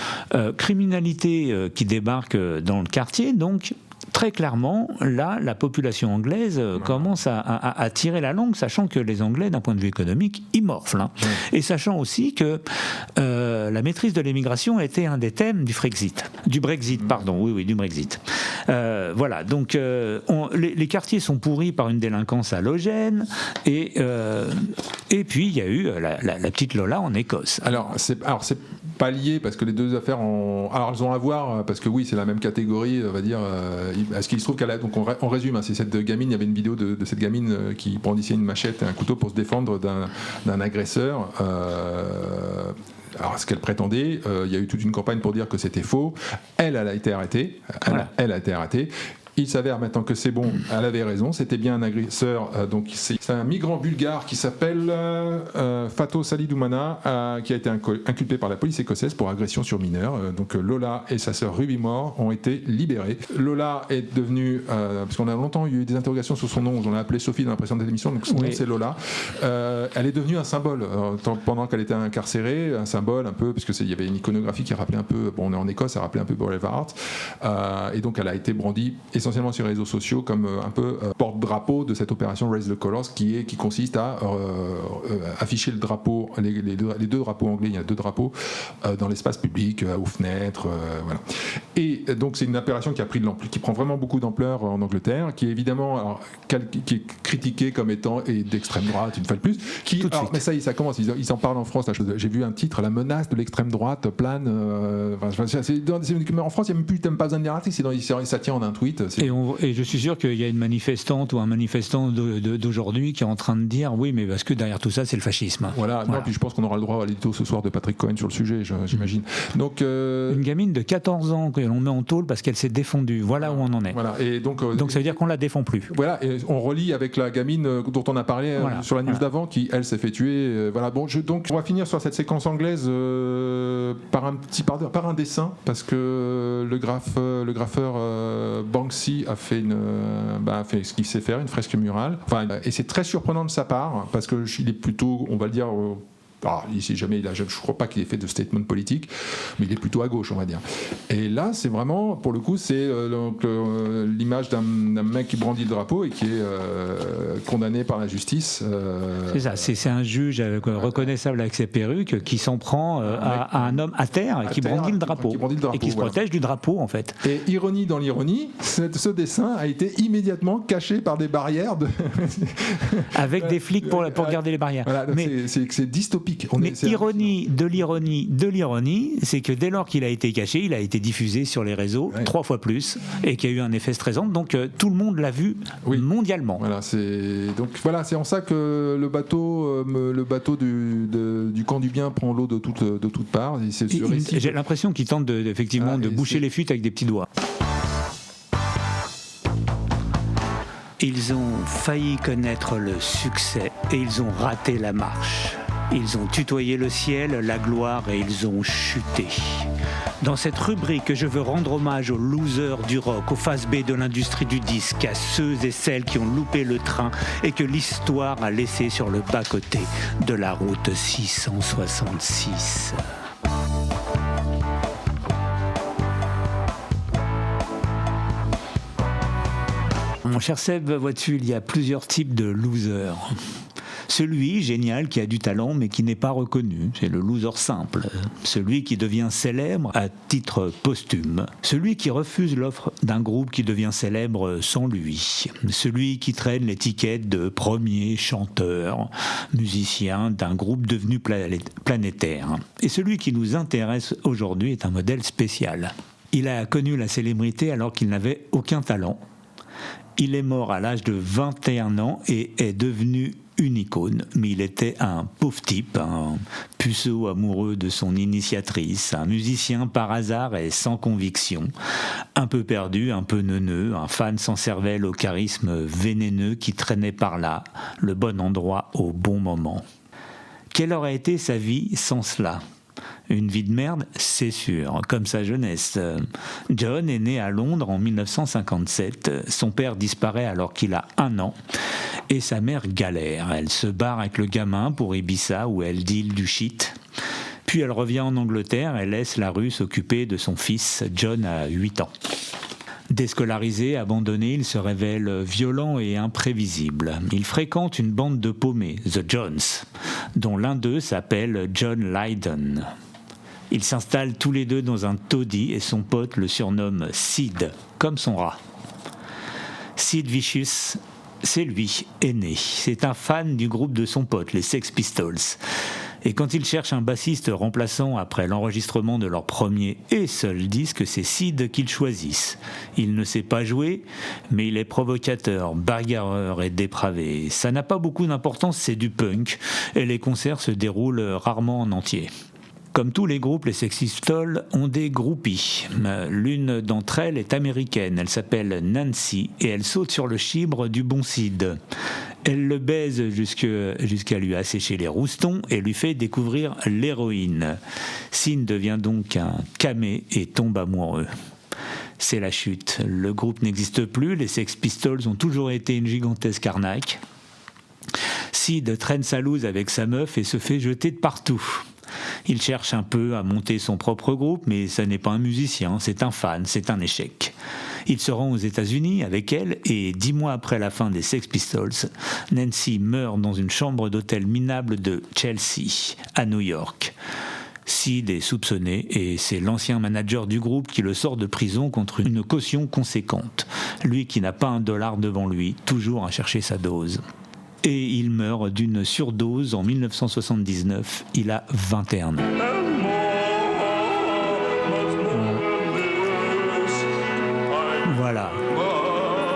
criminalité qui débarque dans le quartier. Donc, très clairement, là, la population anglaise commence à tirer la langue, sachant que les Anglais, d'un point de vue économique, ils morflent. Et sachant aussi que la maîtrise de l'immigration a été un des thèmes du Brexit. Du Brexit. Voilà, donc les quartiers sont pourris par une délinquance halogène, et puis il y a eu la petite Lola en Écosse. Alors c'est pas lié, parce que les deux affaires alors elles ont à voir, parce que oui, c'est la même catégorie, on va dire. Est-ce qu'il se trouve qu'elle a... Donc on résume, c'est cette gamine, il y avait une vidéo de cette gamine qui brandissait une machette et un couteau pour se défendre d'un agresseur. Alors, ce qu'elle prétendait, il y a eu toute une campagne pour dire que c'était faux. Elle a été arrêtée. Elle a été arrêtée. Il s'avère maintenant que c'est bon, elle avait raison, c'était bien un agresseur, donc c'est un migrant bulgare qui s'appelle Fato Salidoumana, qui a été inculpé par la police écossaise pour agression sur mineur. Donc Lola et sa sœur Ruby Moore ont été libérées. Lola est devenue, parce qu'on a longtemps eu des interrogations sur son nom, on l'a appelée Sophie dans la précédente émission, donc son nom c'est Lola. Elle est devenue un symbole, pendant qu'elle était incarcérée, un symbole un peu, parce qu'il y avait une iconographie qui rappelait un peu, on est en Écosse, ça rappelait un peu Braveheart, et donc elle a été brandie essentiellement sur les réseaux sociaux comme un peu porte-drapeau de cette opération Raise the Colours qui consiste à afficher le drapeau, les 2 drapeaux anglais, il y a 2 drapeaux dans l'espace public, aux fenêtres, voilà. Et donc c'est une opération qui a pris qui prend vraiment beaucoup d'ampleur en Angleterre, qui est évidemment qui est critiquée comme étant d'extrême droite une fois de plus. Mais ça commence, ils en parlent en France. Là, j'ai vu un titre, la menace de l'extrême droite plane. En France, il n'y a même plus, pas besoin de dire ça tient en un tweet. Et je suis sûr qu'il y a une manifestante ou un manifestant d'aujourd'hui qui est en train de dire oui, mais parce que derrière tout ça, c'est le fascisme. Voilà. Non, puis je pense qu'on aura le droit à l'édito ce soir de Patrick Cohen sur le sujet, j'imagine. Donc, une gamine de 14 ans que l'on met en tôle parce qu'elle s'est défendue. Voilà où on en est. Voilà. Et donc ça veut dire qu'on la défend plus. Voilà. Et on relie avec la gamine dont on a parlé sur la news d'avant, qui elle s'est fait tuer. Voilà. Bon, donc on va finir sur cette séquence anglaise par un dessin, parce que le graffeur Banksy a fait ce qu'il sait faire, une fresque murale. Et c'est très surprenant de sa part, parce qu'il est plutôt, on va le dire, Alors, je ne crois pas qu'il ait fait de statement politique, mais il est plutôt à gauche, on va dire. Et là, c'est vraiment, pour le coup, c'est l'image d'un mec qui brandit le drapeau et qui est condamné par la justice. C'est ça, c'est un juge reconnaissable avec ses perruques qui s'en prend à un homme à terre et qui brandit le drapeau. Et qui se protège du drapeau, en fait. Et ironie dans l'ironie, ce dessin a été immédiatement caché par des barrières. Avec des flics pour garder les barrières. Voilà, mais c'est dystopique. Ironie de l'ironie, c'est que dès lors qu'il a été caché, il a été diffusé sur les réseaux 3 fois plus et qu'il y a eu un effet stressant. Donc tout le monde l'a vu mondialement. Voilà, c'est en ça que le bateau du camp du bien prend l'eau de toutes parts. J'ai l'impression qu'il tente effectivement de boucher les fuites avec des petits doigts. Ils ont failli connaître le succès et ils ont raté la marche. Ils ont tutoyé le ciel, la gloire et ils ont chuté. Dans cette rubrique, je veux rendre hommage aux losers du rock, aux face B de l'industrie du disque, à ceux et celles qui ont loupé le train et que l'histoire a laissé sur le bas-côté de la route 666. Mon cher Seb, vois-tu, il y a plusieurs types de losers. Celui, génial, qui a du talent mais qui n'est pas reconnu, c'est le loser simple. Celui qui devient célèbre à titre posthume. Celui qui refuse l'offre d'un groupe qui devient célèbre sans lui. Celui qui traîne l'étiquette de premier chanteur, musicien d'un groupe devenu planétaire. Et celui qui nous intéresse aujourd'hui est un modèle spécial. Il a connu la célébrité alors qu'il n'avait aucun talent. Il est mort à l'âge de 21 ans et est devenu une icône, mais il était un pauvre type, un puceau amoureux de son initiatrice, un musicien par hasard et sans conviction, un peu perdu, un peu neuneux, un fan sans cervelle au charisme vénéneux qui traînait par là, le bon endroit au bon moment. Quelle aurait été sa vie sans cela ? Une vie de merde, c'est sûr, comme sa jeunesse. John est né à Londres en 1957. Son père disparaît alors qu'il a 1 an. Et sa mère galère. Elle se barre avec le gamin pour Ibiza où elle deal du shit. Puis elle revient en Angleterre et laisse la rue s'occuper de son fils. John a 8 ans. Déscolarisé, abandonné, il se révèle violent et imprévisible. Il fréquente une bande de paumés, The Jones, dont l'un d'eux s'appelle John Lydon. Ils s'installent tous les deux dans un taudis et son pote le surnomme Sid, comme son rat. Sid Vicious, c'est lui, aîné. C'est un fan du groupe de son pote, les Sex Pistols. Et quand ils cherchent un bassiste remplaçant après l'enregistrement de leur premier et seul disque, c'est Sid qu'ils choisissent. Il ne sait pas jouer, mais il est provocateur, bagarreur et dépravé. Ça n'a pas beaucoup d'importance, c'est du punk, et les concerts se déroulent rarement en entier. Comme tous les groupes, les Sex Pistols ont des groupies. L'une d'entre elles est américaine, elle s'appelle Nancy et elle saute sur le chibre du bon Sid. Elle le baise jusqu'à lui assécher les roustons et lui fait découvrir l'héroïne. Sid devient donc un camé et tombe amoureux. C'est la chute. Le groupe n'existe plus, les Sex Pistols ont toujours été une gigantesque arnaque. Sid traîne sa loose avec sa meuf et se fait jeter de partout. Il cherche un peu à monter son propre groupe, mais ça n'est pas un musicien, c'est un fan, c'est un échec. Il se rend aux États-Unis avec elle et 10 mois après la fin des Sex Pistols, Nancy meurt dans une chambre d'hôtel minable de Chelsea, à New York. Sid est soupçonné et c'est l'ancien manager du groupe qui le sort de prison contre une caution conséquente. Lui qui n'a pas $1 devant lui, toujours à chercher sa dose. Et il meurt d'une surdose en 1979. Il a 21 ans. Voilà.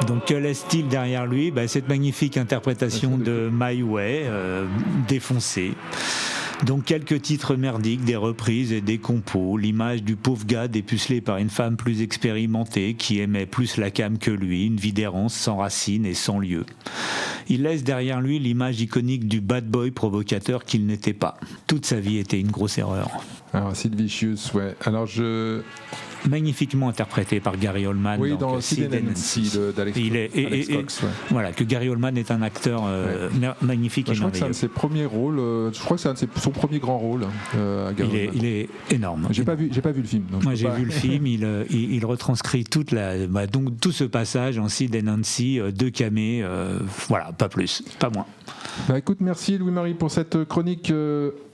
Donc que laisse-t-il derrière lui ? Cette magnifique interprétation de My Way, défoncée. Donc quelques titres merdiques, des reprises et des compos, l'image du pauvre gars dépucelé par une femme plus expérimentée qui aimait plus la cam que lui, une vie d'errance sans racines et sans lieu. il laisse derrière lui l'image iconique du bad boy provocateur qu'il n'était pas. Toute sa vie était une grosse erreur. Alors, Sid Vicious, ouais. Alors, magnifiquement interprété par Gary Oldman. Oui, dans Sid and Nancy d'Alex Cox. Ouais. Voilà, que Gary Oldman est un acteur magnifique et merveilleux. Je crois que c'est un de ses premiers rôles. Je crois que c'est son premier grand rôle. Il est énorme. J'ai pas vu le film. Moi, j'ai vu le film. Il retranscrit tout ce passage en Sid and Nancy, 2 camés. Voilà, pas plus, pas moins. Écoute, merci Louis-Marie pour cette chronique.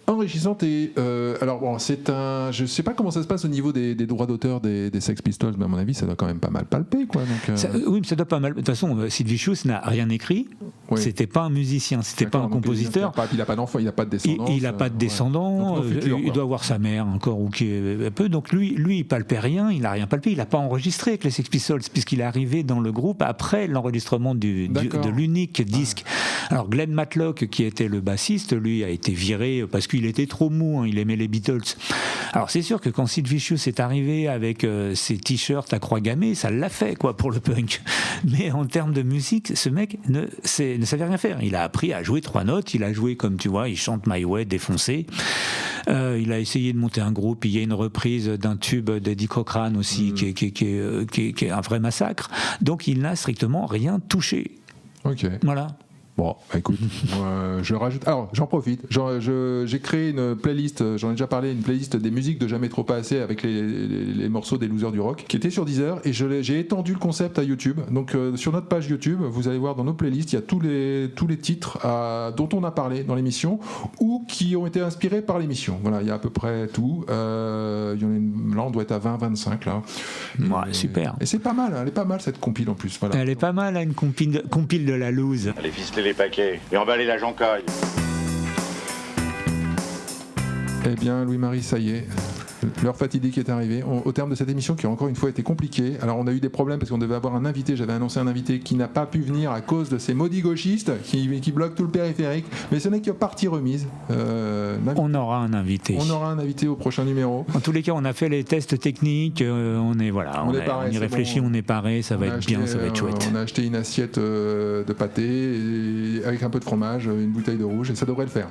Enrichissante et alors bon, je sais pas comment ça se passe au niveau des droits d'auteur des Sex Pistols, mais à mon avis ça doit quand même pas mal palper quoi. Donc, oui, mais ça doit pas mal. De toute façon, Sid Vicious n'a rien écrit. Oui. C'était pas un musicien, c'était pas un compositeur. Il n'a pas d'enfant, il n'a pas de descendants. Il n'a pas de descendants. Il doit avoir sa mère encore ou qui est un peu. Donc lui, il palpait rien. Il n'a rien palpé. Il n'a pas enregistré avec les Sex Pistols puisqu'il est arrivé dans le groupe après l'enregistrement de l'unique disque. Alors Glenn Matlock, qui était le bassiste, lui a été viré parce qu'il était trop mou, il aimait les Beatles. Alors c'est sûr que quand Sid Vicious est arrivé avec ses t-shirts à croix gammée, ça l'a fait quoi pour le punk. Mais en termes de musique, ce mec ne savait rien faire. Il a appris à jouer 3 notes, il a joué comme tu vois, il chante My Way défoncé. Il a essayé de monter un groupe, il y a une reprise d'un tube d'Eddie Cochran aussi qui est un vrai massacre. Donc il n'a strictement rien touché. Ok. Voilà. Bon, écoute, je rajoute. Alors, j'en profite. J'ai créé une playlist, j'en ai déjà parlé, une playlist des musiques de Jamais Trop Pas Assez avec les morceaux des losers du rock, qui était sur Deezer, et j'ai étendu le concept à YouTube. Donc, sur notre page YouTube, vous allez voir dans nos playlists, il y a tous les titres dont on a parlé dans l'émission ou qui ont été inspirés par l'émission. Voilà, il y a à peu près tout. Là, on doit être à 20-25 là. Ouais, super. Et c'est pas mal, elle est pas mal cette compile en plus. Voilà. Elle est pas mal, une compile de la loose. Allez ficeler les paquets et emballer la joncaille. Eh bien, Louis-Marie, ça y est. L'heure fatidique est arrivée. Au terme de cette émission qui a encore une fois été compliquée. Alors on a eu des problèmes parce qu'on devait avoir un invité. J'avais annoncé un invité qui n'a pas pu venir à cause de ces maudits gauchistes qui bloquent tout le périphérique. Mais ce n'est que partie remise. On aura un invité. On aura un invité au prochain numéro. En tous les cas, on a fait les tests techniques. On y réfléchit, on est paré. Ça va être bien, ça va être chouette. On a acheté une assiette de pâté avec un peu de fromage, une bouteille de rouge et ça devrait le faire.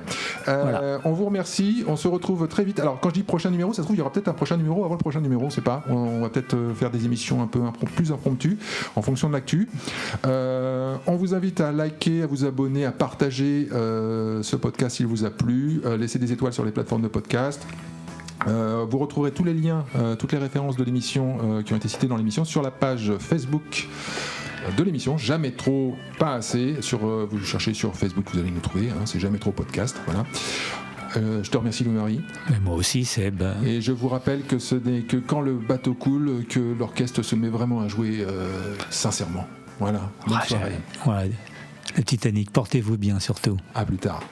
On vous remercie. On se retrouve très vite. Alors quand je dis prochain numéro, ça se trouve il y aura peut-être un prochain numéro avant le prochain numéro, on sait pas. On va peut-être faire des émissions un peu plus impromptues en fonction de l'actu. On vous invite à liker, à vous abonner, à partager ce podcast s'il vous a plu, laisser des étoiles sur les plateformes de podcast. Vous retrouverez tous les liens, toutes les références de l'émission qui ont été citées dans l'émission sur la page Facebook de l'émission Jamais Trop Pas Assez. Vous cherchez sur Facebook, vous allez nous trouver, c'est Jamais Trop Podcast, voilà. Je te remercie Louis-Marie. Mais moi aussi Seb. Et je vous rappelle que ce n'est que quand le bateau coule que l'orchestre se met vraiment à jouer sincèrement. Voilà. Bonne soirée. Voilà. Le Titanic, portez-vous bien surtout. À plus tard.